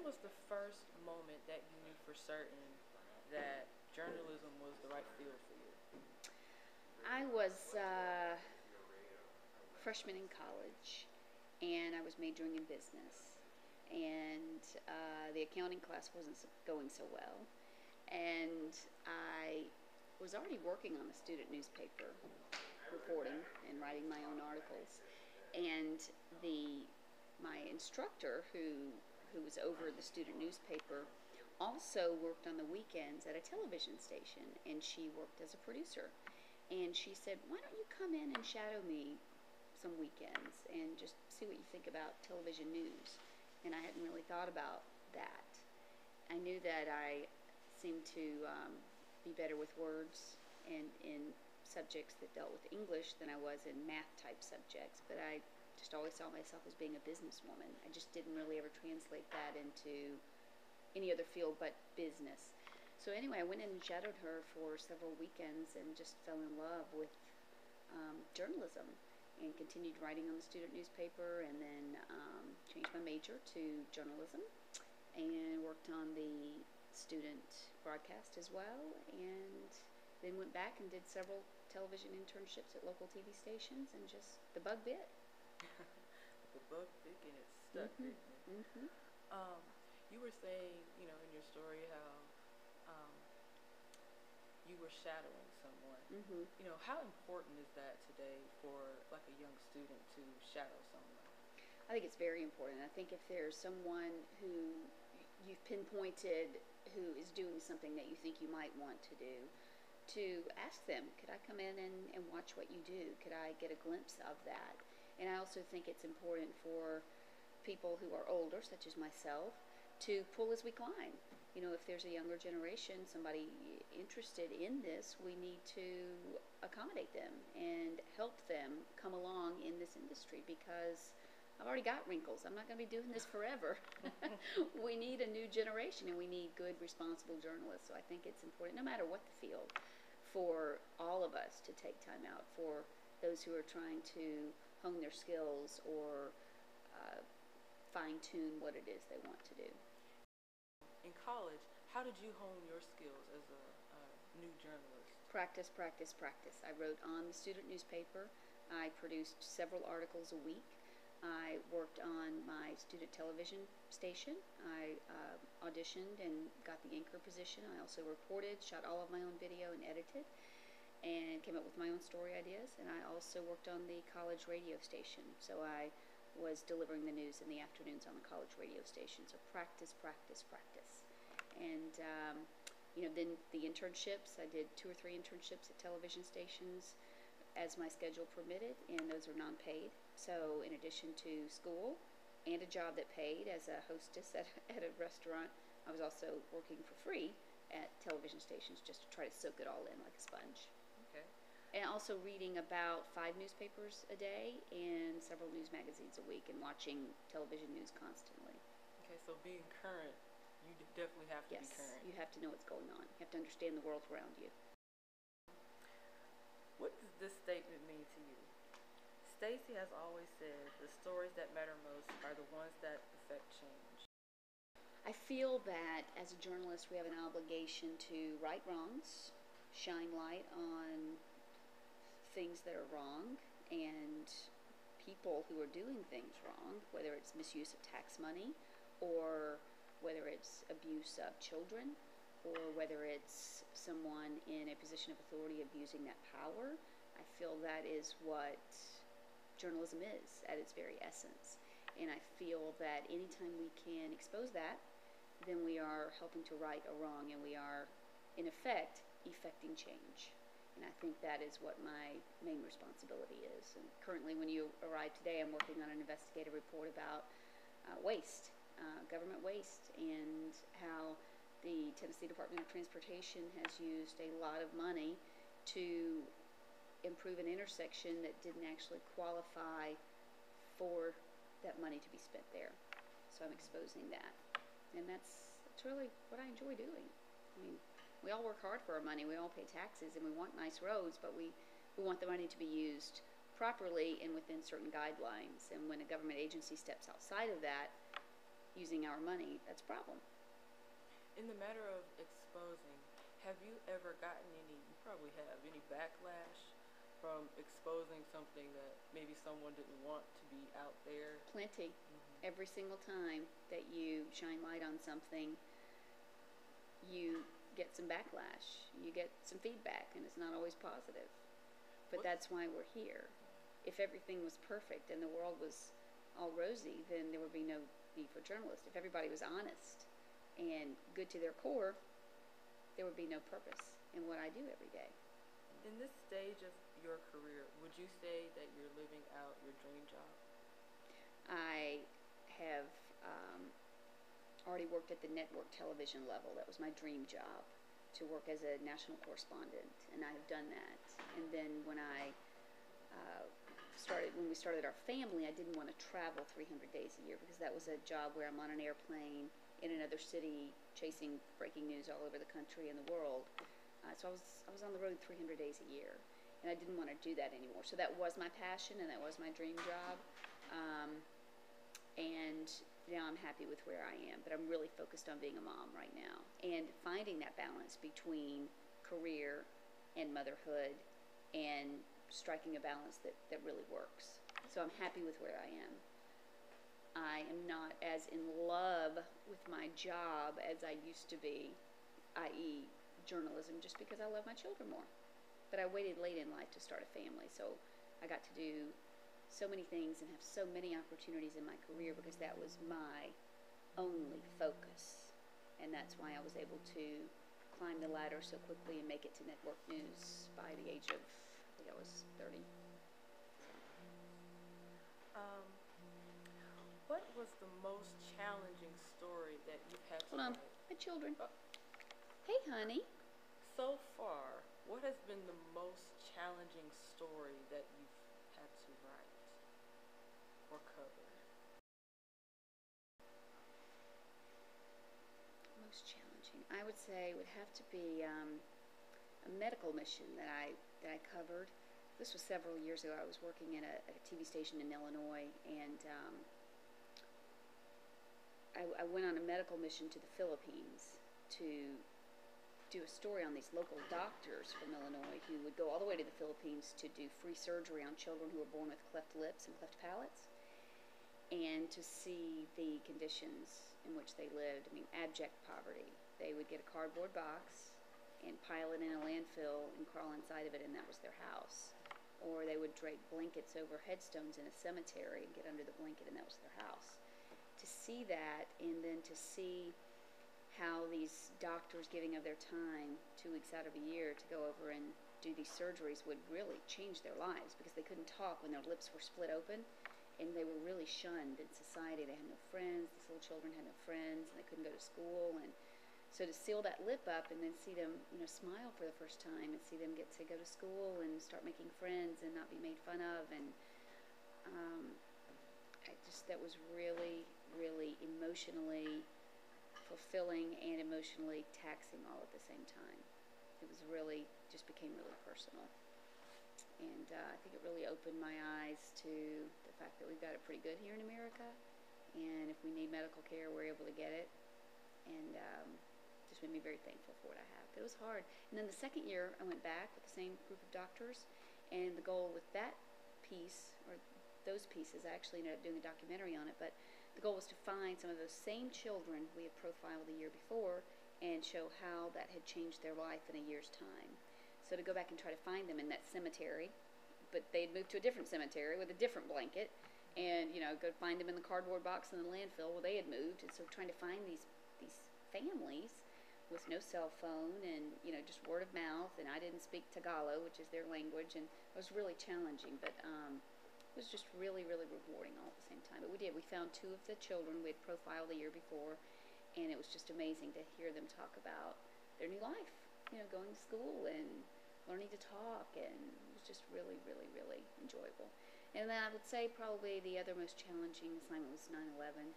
was the first moment that you knew for certain that journalism was the right field for you? I was a freshman in college, and I was majoring in business, and the accounting class wasn't going so well, and I was already working on a student newspaper, reporting and writing my own articles, and my instructor who was over the student newspaper also worked on the weekends at a television station, and she worked as a producer. And she said, why don't you come in and shadow me some weekends and just see what you think about television news? And I hadn't really thought about that. I knew that I seemed to be better with words and in subjects that dealt with English than I was in math type subjects, but I just always saw myself as being a businesswoman. I just didn't really ever translate that into any other field but business. So anyway, I went in and shadowed her for several weekends and just fell in love with journalism and continued writing on the student newspaper, and then changed my major to journalism and worked on the student broadcast as well, and then went back and did several television internships at local TV stations, and just the bug bit. The bug bit and it stuck, didn't it? Mm-hmm. You were saying, in your story how you were shadowing someone. Mm-hmm. How important is that today for like a young student to shadow someone? I think it's very important. I think if there's someone who you've pinpointed who is doing something that you think you might want to do, to ask them, could I come in and watch what you do? Could I get a glimpse of that? And I also think it's important for people who are older, such as myself, to pull as we climb. If there's a younger generation, somebody interested in this, we need to accommodate them and help them come along in this industry, because I've already got wrinkles. I'm not going to be doing this forever. We need a new generation, and we need good, responsible journalists. So I think it's important, no matter what the field, for all of us to take time out for those who are trying to hone their skills or fine-tune what it is they want to do. In college, how did you hone your skills as a new journalist? Practice, practice, practice. I wrote on the student newspaper. I produced several articles a week. I worked on my student television station. I auditioned and got the anchor position. I also reported, shot all of my own video and edited, and came up with my own story ideas. And I also worked on the college radio station. So I was delivering the news in the afternoons on the college radio station. So practice, practice, practice. And then the internships, I did 2 or 3 internships at television stations as my schedule permitted, and those are non-paid. So in addition to school and a job that paid as a hostess at a restaurant, I was also working for free at television stations just to try to soak it all in like a sponge. Okay. And also reading about 5 newspapers a day and several news magazines a week, and watching television news constantly. Okay, so being current, you definitely have to be current. Yes, you have to know what's going on. You have to understand the world around you. What does this statement mean to you? Stacy has always said the stories that matter most are the ones that affect change. I feel that as a journalist we have an obligation to right wrongs, shine light on things that are wrong and people who are doing things wrong, whether it's misuse of tax money or whether it's abuse of children, or whether it's someone in a position of authority abusing that power. I feel that is what journalism is at its very essence. And I feel that anytime we can expose that, then we are helping to right a wrong, and we are, in effect, effecting change. And I think that is what my main responsibility is. And currently, when you arrived today, I'm working on an investigative report about waste, government waste, and how the Tennessee Department of Transportation has used a lot of money to improve an intersection that didn't actually qualify for that money to be spent there. So I'm exposing that. And that's really what I enjoy doing. I mean, we all work hard for our money, we all pay taxes, and we want nice roads, but we want the money to be used properly and within certain guidelines. And when a government agency steps outside of that, using our money, that's a problem. In the matter of exposing, have you ever gotten any, you probably have, any backlash from exposing something that maybe someone didn't want to be out there? Plenty. Every single time that you shine light on something, you get some backlash, you get some feedback, and it's not always positive. But that's why we're here. If everything was perfect and the world was all rosy, then there would be no need for journalists. If everybody was honest and good to their core, there would be no purpose in what I do every day. In this stage of your career, would you say that you're living out your dream job? I have already worked at the network television level. That was my dream job, to work as a national correspondent, and I have done that. And then when we started our family, I didn't want to travel 300 days a year, because that was a job where I'm on an airplane in another city chasing breaking news all over the country and the world. So I was on the road 300 days a year, and I didn't want to do that anymore. So that was my passion, and that was my dream job. And now I'm happy with where I am, but I'm really focused on being a mom right now and finding that balance between career and motherhood, and striking a balance that really works. So I'm happy with where I am. I am not as in love with my job as I used to be, i.e. journalism, just because I love my children more. But I waited late in life to start a family, so I got to do so many things and have so many opportunities in my career, because that was my only focus. And that's why I was able to climb the ladder so quickly and make it to network news by the age of, I think I was 30. What was the most challenging story that you've had to Hold on, write? my children. Hey, honey. So far, what has been the most challenging story that you've had to write or cover? Most challenging, I would say, would have to be a medical mission that I covered. This was several years ago. I was working at a TV station in Illinois, and I went on a medical mission to the Philippines to do a story on these local doctors from Illinois who would go all the way to the Philippines to do free surgery on children who were born with cleft lips and cleft palates, and to see the conditions in which they lived. I mean, abject poverty. They would get a cardboard box and pile it in a landfill and crawl inside of it, and that was their house. Or they would drape blankets over headstones in a cemetery and get under the blanket, and that was their house. To see that, and then to see how these doctors giving of their time 2 weeks out of a year to go over and do these surgeries would really change their lives, because they couldn't talk when their lips were split open, and they were really shunned in society. They had no friends. These little children had no friends, and they couldn't go to school. And so to seal that lip up and then see them, smile for the first time, and see them get to go to school and start making friends and not be made fun of, and that was really, really emotionally fulfilling and emotionally taxing all at the same time. It was really, just became really personal. And I think it really opened my eyes to the fact that we've got it pretty good here in America, and if we need medical care, we're able to get it. And just made me very thankful for what I have. But it was hard. And then the second year, I went back with the same group of doctors, and the goal with that piece, or those pieces, I actually ended up doing a documentary on it, but the goal was to find some of those same children we had profiled the year before and show how that had changed their life in a year's time. So to go back and try to find them in that cemetery, but they had moved to a different cemetery with a different blanket, and go find them in the cardboard box in the landfill where they had moved. And so trying to find these families with no cell phone, and just word of mouth, and I didn't speak Tagalog, which is their language, and it was really challenging, but it was just really, really rewarding all at the same time. But we found 2 of the children we had profiled the year before, and it was just amazing to hear them talk about their new life, going to school and learning to talk, and it was just really, really, really enjoyable. And then I would say probably the other most challenging assignment was 9/11,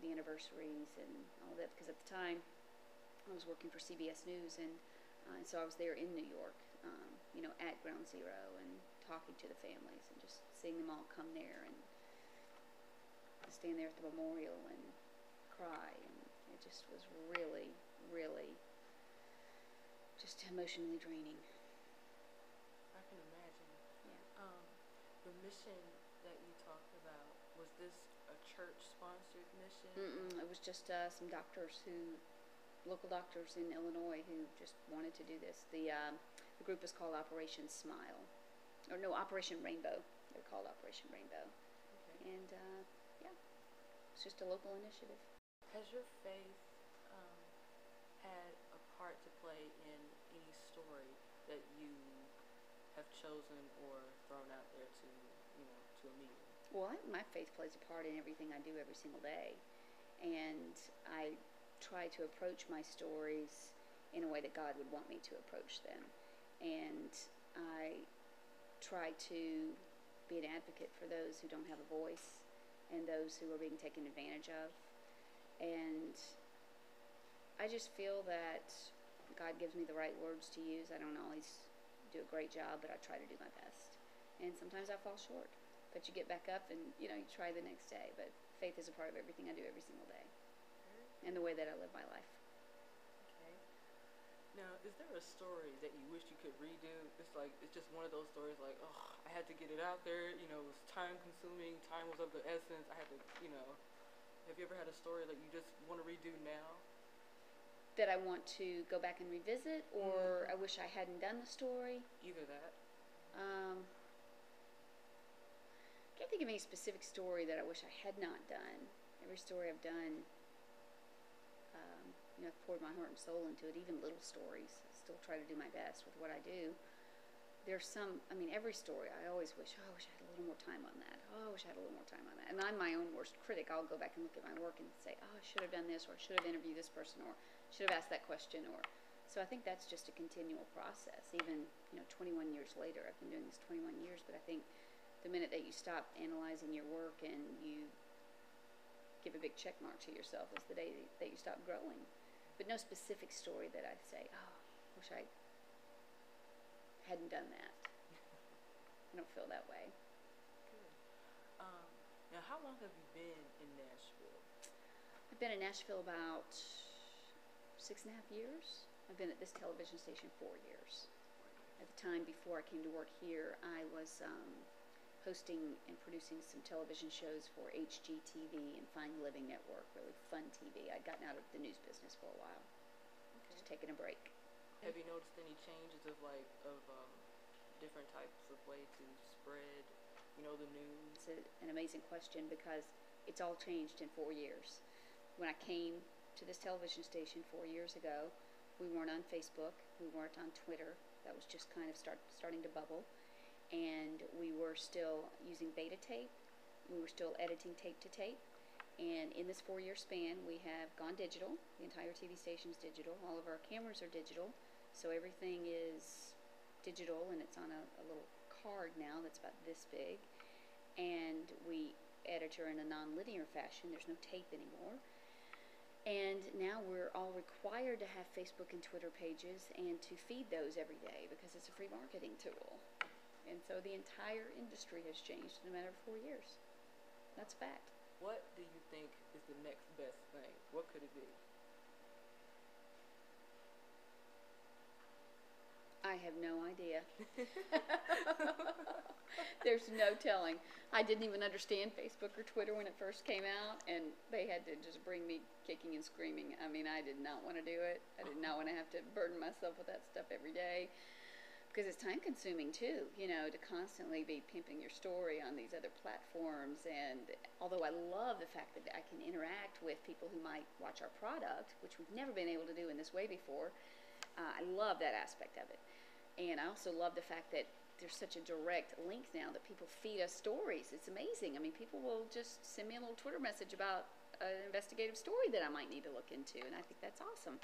the anniversaries and all that, because at the time I was working for CBS News, and so I was there in New York, at Ground Zero, and talking to the families and just seeing them all come there and stand there at the memorial and cry, and it just was really, really just emotionally draining. I can imagine. Yeah. The mission that you talked about, was this a church-sponsored mission? It was just some local doctors in Illinois who just wanted to do this. The group is called Operation Smile, or no, Operation Rainbow. They're called Operation Rainbow, Okay. and yeah, it's just a local initiative. Has your faith had a part to play in any story that you have chosen or thrown out there to a meeting? Well, my faith plays a part in everything I do every single day, and I try to approach my stories in a way that God would want me to approach them, and I try to be an advocate for those who don't have a voice and those who are being taken advantage of. And I just feel that God gives me the right words to use. I don't always do a great job, but I try to do my best. And sometimes I fall short. But you get back up and, you try the next day. But faith is a part of everything I do every single day. And the way that I live my life. Okay. Now, is there a story that you wish you could redo? It's just one of those stories like, oh, I had to get it out there. It was time consuming. Time was of the essence. I had to, Have you ever had a story that you just want to redo now? That I want to go back and revisit, or I wish I hadn't done the story? Either that. Can't think of any specific story that I wish I had not done. Every story I've done, I've poured my heart and soul into it, even little stories. I still try to do my best with what I do. There's every story, I always wish, I wish I had a little more time on that. Oh, I wish I had a little more time on that. And I'm my own worst critic. I'll go back and look at my work and say, oh, I should have done this, or I should have interviewed this person, or should have asked that question, So I think that's just a continual process. Even, 21 years later, I've been doing this 21 years, but I think the minute that you stop analyzing your work and you give a big check mark to yourself is the day that you stop growing. But no specific story that I'd say, oh, I wish I hadn't done that. I don't feel that way. Good. Now, how long have you been in Nashville? I've been in Nashville about 6.5 years. I've been at this television station 4 years. At the time before I came to work here, I was hosting and producing some television shows for HGTV and Fine Living Network, really fun TV. I'd gotten out of the news business for a while, just taking a break. Have you noticed any changes of different types of way to spread, the news? It's an amazing question because it's all changed in 4 years. When I came to this television station 4 years ago, we weren't on Facebook, we weren't on Twitter. That was just kind of starting to bubble. And we were still using beta tape. We were still editing tape to tape. And in this 4-year span, we have gone digital. The entire TV station is digital. All of our cameras are digital. So everything is digital, and it's on a little card now that's about this big. And we edit her in a non-linear fashion. There's no tape anymore. And now we're all required to have Facebook and Twitter pages and to feed those every day because it's a free marketing tool. And so the entire industry has changed in a matter of 4 years. That's a fact. What do you think is the next best thing? What could it be? I have no idea. There's no telling. I didn't even understand Facebook or Twitter when it first came out, and they had to just bring me kicking and screaming. I did not want to do it. I did not want to have to burden myself with that stuff every day. Because it's time consuming too, to constantly be pimping your story on these other platforms. And although I love the fact that I can interact with people who might watch our product, which we've never been able to do in this way before, I love that aspect of it. And I also love the fact that there's such a direct link now that people feed us stories. It's amazing. People will just send me a little Twitter message about an investigative story that I might need to look into, and I think that's awesome.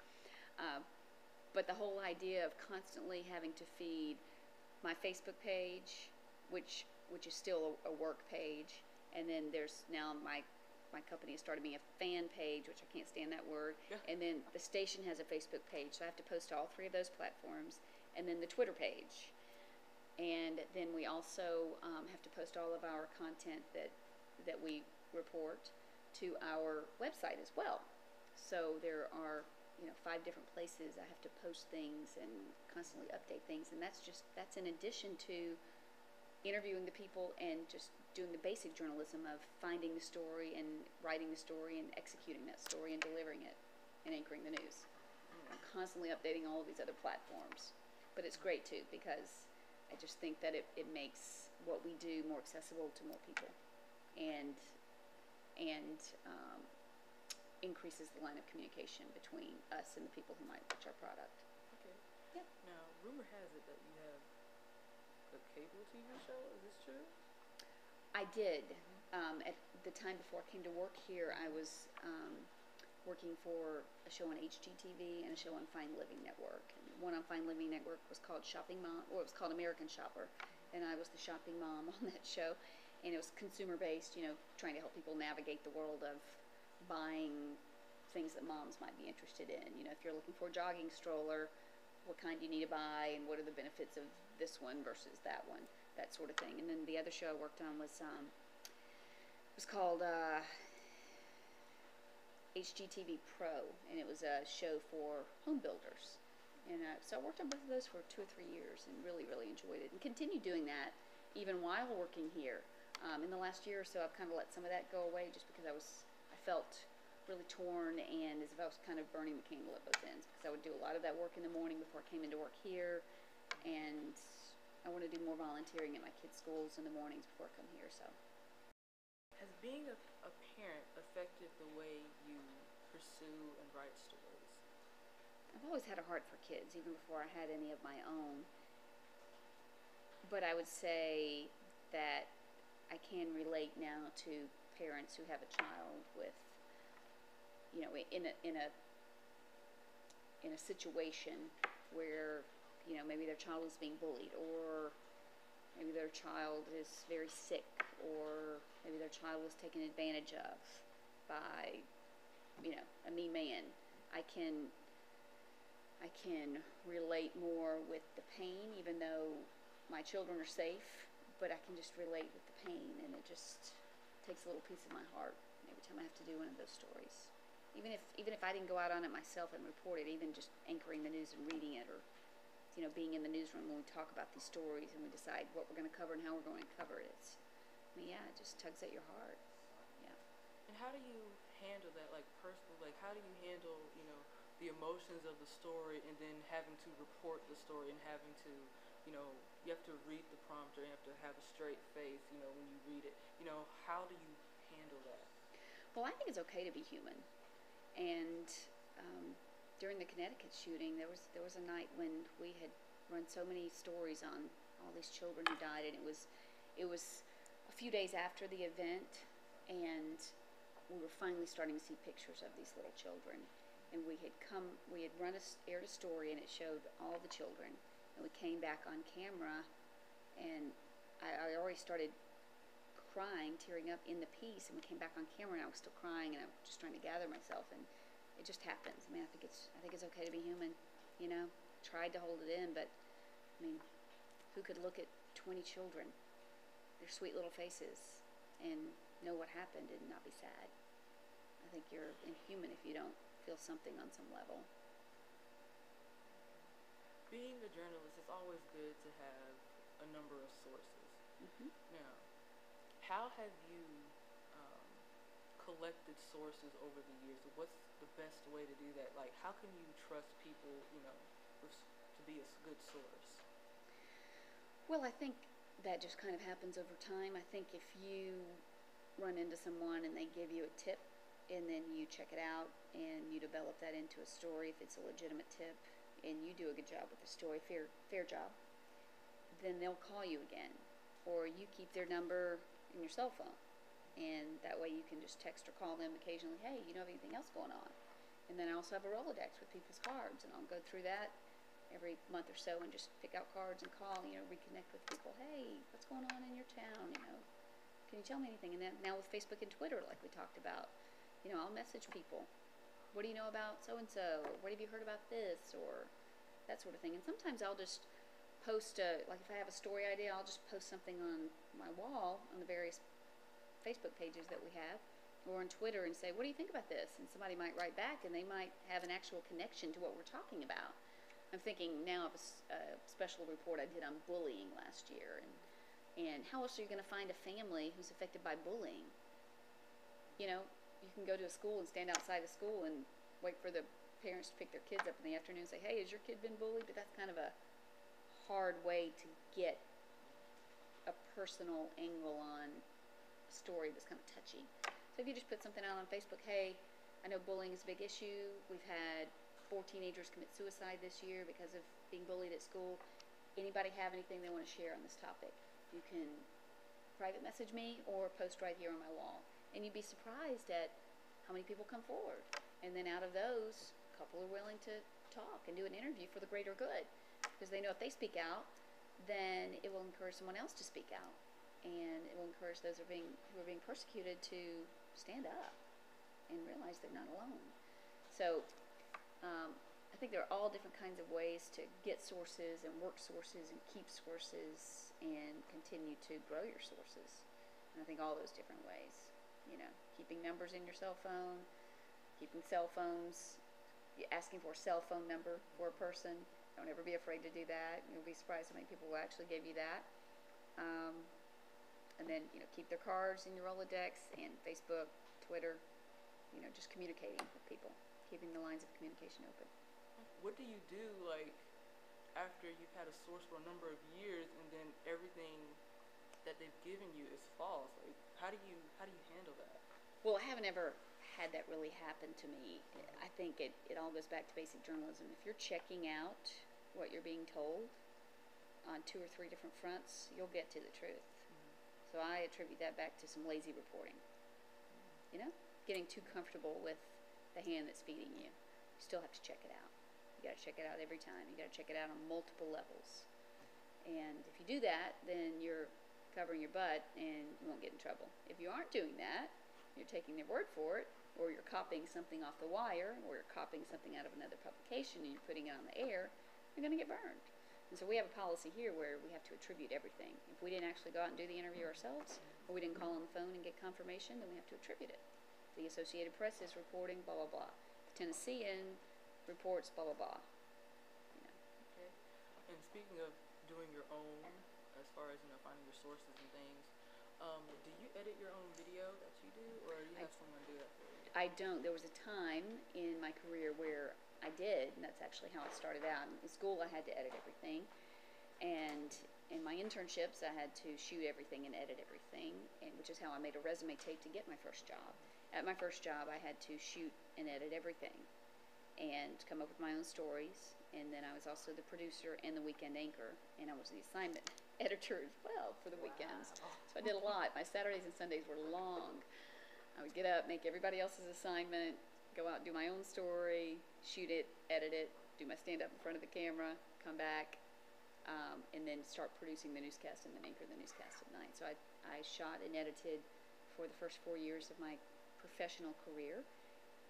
But the whole idea of constantly having to feed my Facebook page, which is still a work page, and then there's now my company has started me a fan page, which I can't stand that word, and then the station has a Facebook page, so I have to post to all 3 of those platforms, and then the Twitter page. And then we also have to post all of our content that we report to our website as well. So there are 5 different places I have to post things and constantly update things, and that's in addition to interviewing the people and just doing the basic journalism of finding the story and writing the story and executing that story and delivering it and anchoring the news. I'm constantly updating all of these other platforms, but it's great too because I just think that it makes what we do more accessible to more people, and increases the line of communication between us and the people who might watch our product. Okay. Yep. Now, rumor has it that you have a cable TV show. Is this true? I did. At the time before I came to work here, I was working for a show on HGTV and a show on Fine Living Network. And one on Fine Living Network was called Shopping Mom, or it was called American Shopper, and I was the shopping mom on that show. And it was consumer-based, trying to help people navigate the world of buying things that moms might be interested in. If you're looking for a jogging stroller, what kind do you need to buy, and what are the benefits of this one versus that one, that sort of thing. And then the other show I worked on was called HGTV Pro, and it was a show for home builders. And so I worked on both of those for 2 or 3 years and really, really enjoyed it, and continued doing that even while working here. In the last year or so, I've kind of let some of that go away just because I felt really torn, and as if I was kind of burning the candle at both ends, because I would do a lot of that work in the morning before I came into work here, and I want to do more volunteering at my kids' schools in the mornings before I come here. So, has being a parent affected the way you pursue and write stories? I've always had a heart for kids, even before I had any of my own. But I would say that I can relate now to parents who have a child with, in a situation where, maybe their child is being bullied, or maybe their child is very sick, or maybe their child was taken advantage of by, a mean man. I can relate more with the pain, even though my children are safe, but I can just relate with the pain, and it just takes a little piece of my heart every time I have to do one of those stories. Even if I didn't go out on it myself and report it, even just anchoring the news and reading it, or being in the newsroom when we talk about these stories and we decide what we're going to cover and how we're going to cover it, it just tugs at your heart. Yeah. And how do you handle that, like personally? Like, how do you handle the emotions of the story, and then having to report the story, and having to you have to read the prompter, you have to have a straight face, when you read it. How do you handle that? Well, I think it's okay to be human. And during the Connecticut shooting, there was a night when we had run so many stories on all these children who died, and it was a few days after the event, and we were finally starting to see pictures of these little children. And we had aired a story, and it showed all the children. And we came back on camera, and I already started crying, tearing up in the piece, and we came back on camera, and I was still crying, and I was just trying to gather myself, and it just happens. I mean, I think it's okay to be human. Tried to hold it in, but who could look at 20 children, their sweet little faces, and know what happened and not be sad? I think you're inhuman if you don't feel something on some level. Being a journalist, it's always good to have a number of sources. Mm-hmm. Now, how have you collected sources over the years? What's the best way to do that? Like, how can you trust people, to be a good source? Well, I think that just kind of happens over time. I think if you run into someone and they give you a tip, and then you check it out and you develop that into a story, if it's a legitimate tip, and you do a good job with the story, fair job, then they'll call you again, or you keep their number in your cell phone, and that way you can just text or call them occasionally. Hey, you know of anything else going on? And then I also have a Rolodex with people's cards, and I'll go through that every month or so and just pick out cards and call, reconnect with people. Hey, what's going on in your town? Can you tell me anything? And then now with Facebook and Twitter, like we talked about, I'll message people. What do you know about so-and-so? Or what have you heard about this? Or that sort of thing. And sometimes I'll just post, like if I have a story idea, I'll just post something on my wall on the various Facebook pages that we have, or on Twitter and say, what do you think about this? And somebody might write back, and they might have an actual connection to what we're talking about. I'm thinking now of a special report I did on bullying last year, and how else are you going to find a family who's affected by bullying? You know, you can go to a school and stand outside a school and wait for the parents to pick their kids up in the afternoon and say, hey, has your kid been bullied? But that's kind of a hard way to get a personal angle on a story that's kind of touchy. So if you just put something out on Facebook, hey, I know bullying is a big issue. We've had 4 teenagers commit suicide this year because of being bullied at school. Anybody have anything they want to share on this topic? You can private message me or post right here on my wall. And you'd be surprised at how many people come forward. And then out of those, a couple are willing to talk and do an interview for the greater good. Because they know if they speak out, then it will encourage someone else to speak out. And it will encourage those who are being persecuted to stand up and realize they're not alone. So I think there are all different kinds of ways to get sources and work sources and keep sources and continue to grow your sources. And I think all those different ways, you know, keeping numbers in your cell phone, keeping cell phones, asking for a cell phone number for a person. Don't ever be afraid to do that. You'll be surprised how many people will actually give you that. And then, you know, keep their cards in your Rolodex and Facebook, Twitter, you know, just communicating with people, keeping the lines of communication open. What do you do, like, after you've had a source for a number of years and then everything that they've given you is false? Like, how do you handle that? Well, I haven't ever had that really happen to me. I think it all goes back to basic journalism. If you're checking out what you're being told on 2 or 3 different fronts, you'll get to the truth. So I attribute that back to some lazy reporting. You know, getting too comfortable with the hand that's feeding you. You still have to check it out. You got to check it out every time. You got to check it out on multiple levels. And if you do that, then you're covering your butt and you won't get in trouble. If you aren't doing that, you're taking their word for it, or you're copying something off the wire, or you're copying something out of another publication and you're putting it on the air, you're going to get burned. And so we have a policy here where we have to attribute everything. If we didn't actually go out and do the interview ourselves, or we didn't call on the phone and get confirmation, then we have to attribute it. The Associated Press is reporting blah, blah, blah. The Tennessean reports blah, blah, blah. You know. Okay. And speaking of doing your own, as far as, you know, finding your sources and things, do you edit your own video that you do, or do you have someone do that for you? I don't. There was a time in my career where I did, and that's actually how it started out. In school, I had to edit everything, and in my internships, I had to shoot everything and edit everything, and which is how I made a resume tape to get my first job. At my first job, I had to shoot and edit everything, and come up with my own stories. And then I was also the producer and the weekend anchor, and I was the assignment editor as well for the weekends. So I did a lot. My Saturdays and Sundays were long. I would get up, make everybody else's assignment, go out and do my own story, shoot it, edit it, do my stand-up in front of the camera, come back, and then start producing the newscast and then anchor the newscast at night. So I shot and edited for the first 4 years of my professional career.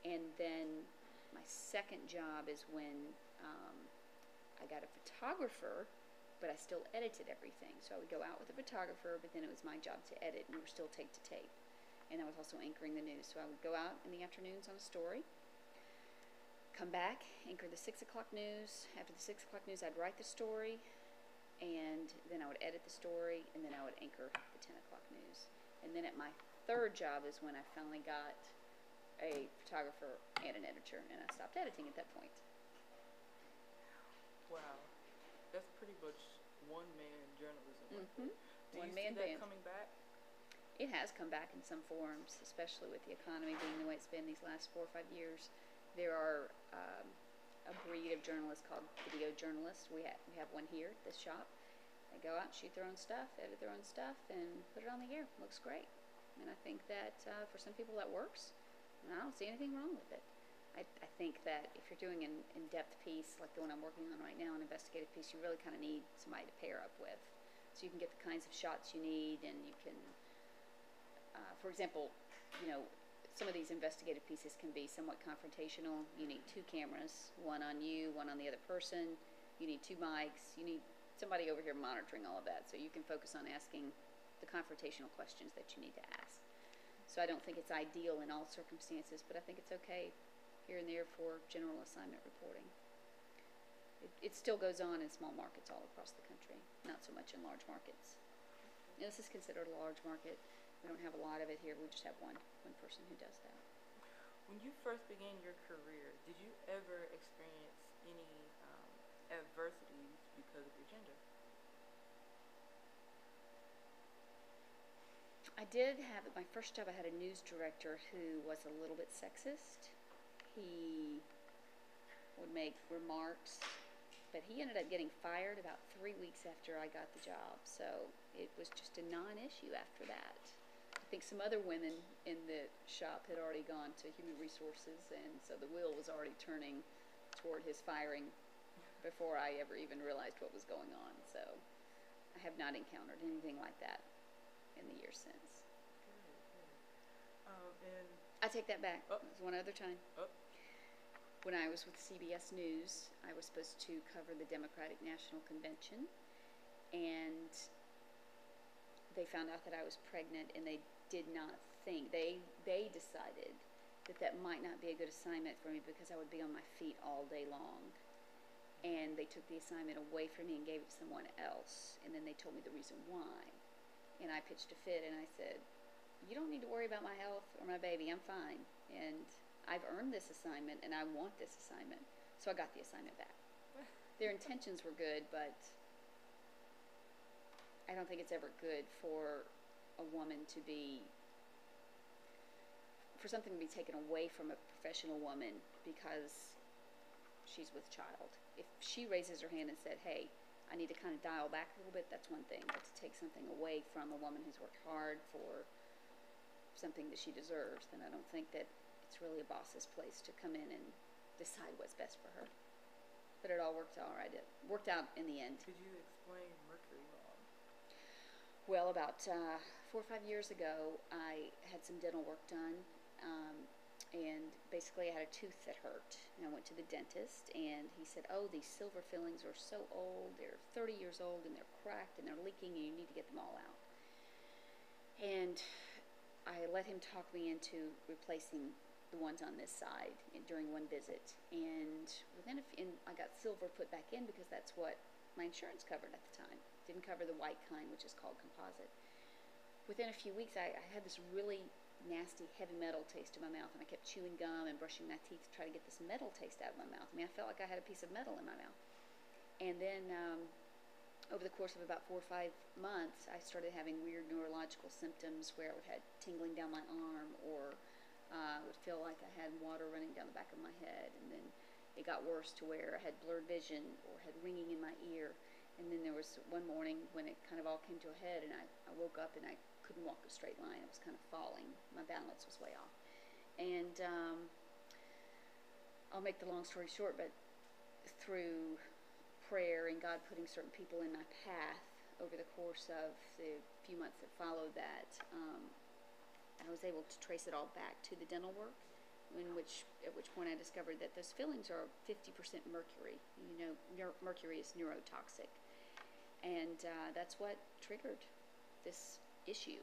And then my second job is when I got a photographer, but I still edited everything. So I would go out with a photographer, but then it was my job to edit, and we were still tape to tape. And I was also anchoring the news. So I would go out in the afternoons on a story, come back, anchor the 6 o'clock news. After the 6 o'clock news, I'd write the story, and then I would edit the story, and then I would anchor the 10 o'clock news. And then at my third job is when I finally got a photographer and an editor, and I stopped editing at that point. Wow. That's pretty much one-man journalism. Mm-hmm. Do you One-man see that band. coming back? It has come back in some forms, especially with the economy being the way it's been these last 4 or 5 years. There are a breed of journalists called video journalists. We have one here at this shop. They go out and shoot their own stuff, edit their own stuff, and put it on the air. Looks great. And I think that for some people that works. And I don't see anything wrong with it. I think that if you're doing an in-depth piece like the one I'm working on right now, an investigative piece, you really kind of need somebody to pair up with. So you can get the kinds of shots you need, and you can, for example, you know, some of these investigative pieces can be somewhat confrontational. You need 2 cameras, one on you, one on the other person. You need 2 mics. You need somebody over here monitoring all of that so you can focus on asking the confrontational questions that you need to ask. So I don't think it's ideal in all circumstances, but I think it's okay here and there for general assignment reporting. It still goes on in small markets all across the country, not so much in large markets. And this is considered a large market. We don't have a lot of it here. We just have one person who does that. When you first began your career, did you ever experience any adversities because of your gender? I did have, at my first job, I had a news director who was a little bit sexist. He would make remarks, but he ended up getting fired about 3 weeks after I got the job, so it was just a non-issue after that. I think some other women in the shop had already gone to human resources, and so the wheel was already turning toward his firing before I ever even realized what was going on. So I have not encountered anything like that in the years since. And I take that back. Oh. There was one other time. Oh. When I was with CBS News, I was supposed to cover the Democratic National Convention, and they found out that I was pregnant, and they did not think, they decided that might not be a good assignment for me because I would be on my feet all day long. And they took the assignment away from me and gave it to someone else, and then they told me the reason why. And I pitched a fit, and I said, you don't need to worry about my health or my baby, I'm fine. And I've earned this assignment, and I want this assignment. So I got the assignment back. Their intentions were good, but I don't think it's ever good for a woman to be, for something to be taken away from a professional woman because she's with child. If she raises her hand and said, hey, I need to kind of dial back a little bit, that's one thing. But to take something away from a woman who's worked hard for something that she deserves, then I don't think that it's really a boss's place to come in and decide what's best for her. But it all worked out all right. It worked out in the end. could you explain Mercury law? Well, about 4 or 5 years ago, I had some dental work done, and basically I had a tooth that hurt. And I went to the dentist, and he said, oh, these silver fillings are so old, they're 30 years old, and they're cracked, and they're leaking, and you need to get them all out. And I let him talk me into replacing the ones on this side during one visit. And I got silver put back in because that's what my insurance covered at the time. Didn't cover the white kind, which is called composite. Within a few weeks, I had this really nasty heavy metal taste in my mouth, and I kept chewing gum and brushing my teeth to try to get this metal taste out of my mouth. I mean, I felt like I had a piece of metal in my mouth. And then over the course of about 4 or 5 months, I started having weird neurological symptoms where I would have tingling down my arm, or would feel like I had water running down the back of my head. And then it got worse to where I had blurred vision or had ringing in my ear. And then there was one morning when it kind of all came to a head, and I woke up and I couldn't walk a straight line. I was kind of falling. My balance was way off. And I'll make the long story short, but through prayer and God putting certain people in my path over the course of the few months that followed that, I was able to trace it all back to the dental work, at which point I discovered that those fillings are 50% mercury. You know, mercury is neurotoxic. And that's what triggered this issue.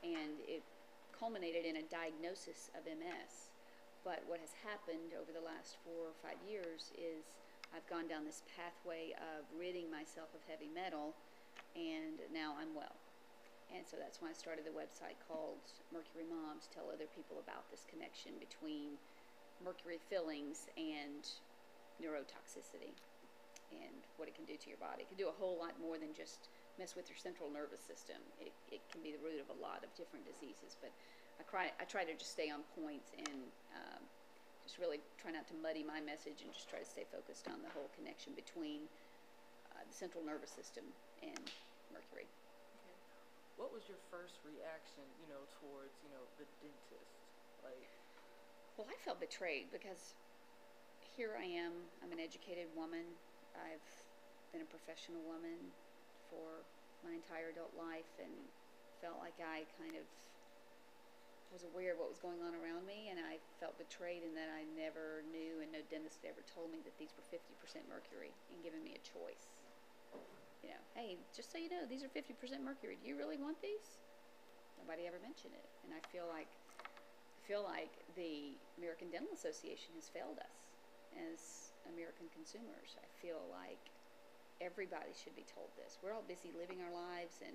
And it culminated in a diagnosis of MS. But what has happened over the last 4 or 5 years is I've gone down this pathway of ridding myself of heavy metal, and now I'm well. And so that's when I started the website called Mercury Mom, to tell other people about this connection between mercury fillings and neurotoxicity and what it can do to your body. It can do a whole lot more than just mess with your central nervous system. It can be the root of a lot of different diseases, but I try to just stay on point and just really try not to muddy my message, and just try to stay focused on the whole connection between the central nervous system and mercury. Okay. What was your first reaction, towards, the dentist? Well, I felt betrayed because here I am. I'm an educated woman. I've been a professional woman for my entire adult life, and felt like I kind of was aware of what was going on around me, and I felt betrayed in that I never knew, and no dentist ever told me that these were 50% mercury and given me a choice. Hey, just so you know, these are 50% mercury. Do you really want these? Nobody ever mentioned it. And I feel like feel like the American Dental Association has failed us as American consumers. I feel like everybody should be told this. We're all busy living our lives and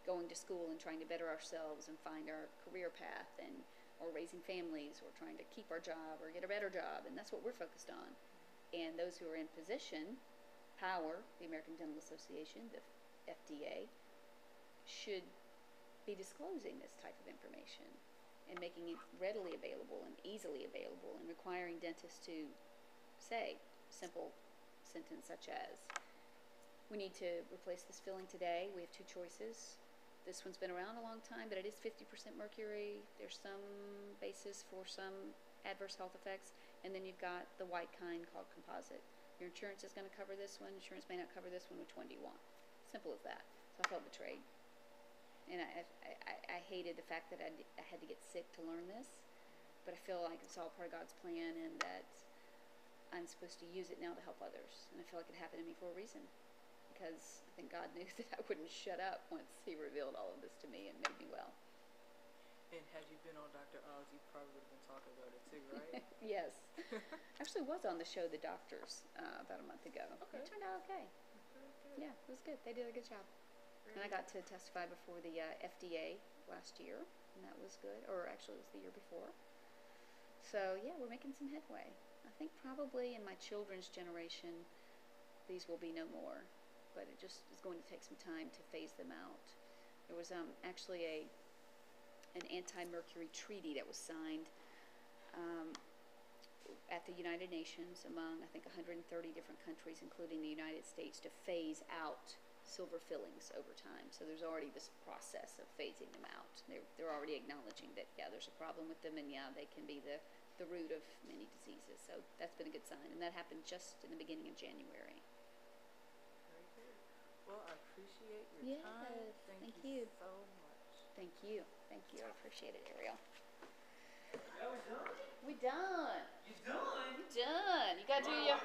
going to school and trying to better ourselves and find our career path, and or raising families or trying to keep our job or get a better job, and that's what we're focused on. And those who are in position, power, the American Dental Association, the FDA, should be disclosing this type of information and making it readily available and easily available, and requiring dentists to say simple sentence such as, we need to replace this filling today. We have two choices. This one's been around a long time, but it is 50% mercury. There's some basis for some adverse health effects. And then you've got the white kind called composite. Your insurance is going to cover this one. Insurance may not cover this one. Which one do you want? Simple as that. So I felt betrayed. And I hated the fact that I had to get sick to learn this. But I feel like it's all part of God's plan, and that I'm supposed to use it now to help others. And I feel like it happened to me for a reason, because I think God knew that I wouldn't shut up once He revealed all of this to me and made me well. And had you been on Dr. Oz, you probably would have been talking about it too, right? Yes. Actually was on the show The Doctors about a month ago. Okay. It turned out okay. Very good. Yeah, it was good. They did a good job. And I got to testify before the FDA last year, and that was good. Or actually, it was the year before. So, yeah, we're making some headway. I think probably in my children's generation, these will be no more. But it just is going to take some time to phase them out. There was actually an anti-mercury treaty that was signed at the United Nations among, I think, 130 different countries, including the United States, to phase out silver fillings over time. So there's already this process of phasing them out. They're already acknowledging that, yeah, there's a problem with them, and yeah, they can be the root of many diseases. So that's been a good sign, and that happened just in the beginning of January. Very good. Well, I appreciate your time. Thank you so much. Thank you. Thank you. I appreciate it, Ariel. Are we done? We done. You done? We done. You gotta do your